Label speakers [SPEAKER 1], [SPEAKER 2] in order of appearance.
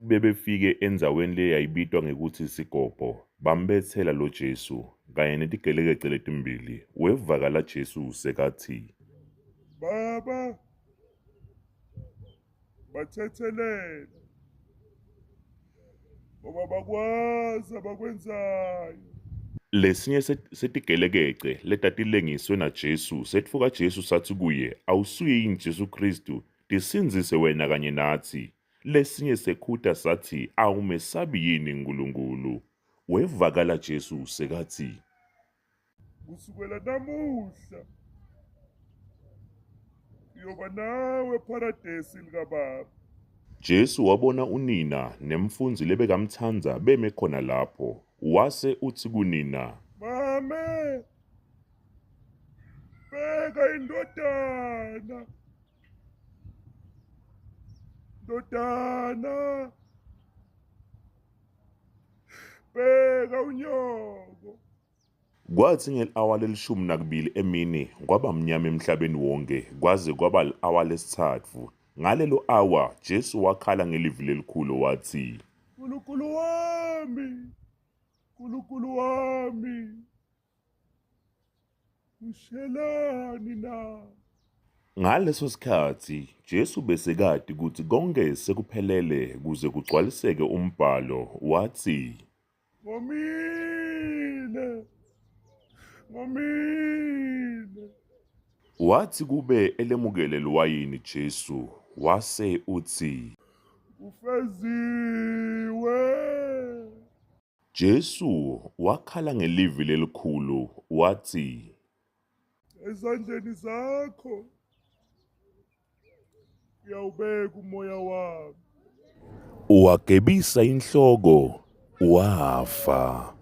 [SPEAKER 1] Bebefike endzaweni leyayibitwa ngekutsi Sigobho, bambetsela lo Jesu, kanye netigelekeqe letimbili, wevakala Jesu sekatsi,
[SPEAKER 2] Baba, bathethelele ngoba bakwazi abakwenzayo.
[SPEAKER 1] lesinye setigelekeqe letatilengiswe na Jesu setfuka Jesu satsi kuye, awusuye yini Jesu Kristu, tisindzise wena kanye natsi. Lesinye sekhuta satsi, awumesabi yini Nkulunkulu. Wevakala Jesu sekatsi,
[SPEAKER 2] Kusukela namuhla yoba nawe paradesi likababa.
[SPEAKER 1] Jesu wabona unina nemfundzi lebekamtsandza beme khona lapho, wase utsi kunina,
[SPEAKER 2] Mame, bheka indodana. Ndodana, bheka unyoko.
[SPEAKER 1] Kwatsi ngel-awa lelishumi nakubili emini kwaba mnyama emhlabeni wonke kwaze kwaba l-awa lesitsatfu. Ngalelo awa Jesu wakhala ngelivi lelikhulu watsi,
[SPEAKER 2] Nkulunkulu wami, Nkulunkulu wami, ngishelani na?
[SPEAKER 1] ngaleso sikhatsi Jesu besekati kutsi konke sekuphelele kuze kugcwaliseke umbhalo watsi,
[SPEAKER 2] Ngomile, ngomile.
[SPEAKER 1] watsi kube elemukele luwayini Jesu wase utsi,
[SPEAKER 2] Kufeziwe.
[SPEAKER 1] Jesu wakhala ngelivi lelikhulu watsi,
[SPEAKER 2] Ezandleni zakho ngiyawubeka umoya wami.
[SPEAKER 1] wagebisa inhloko wafa.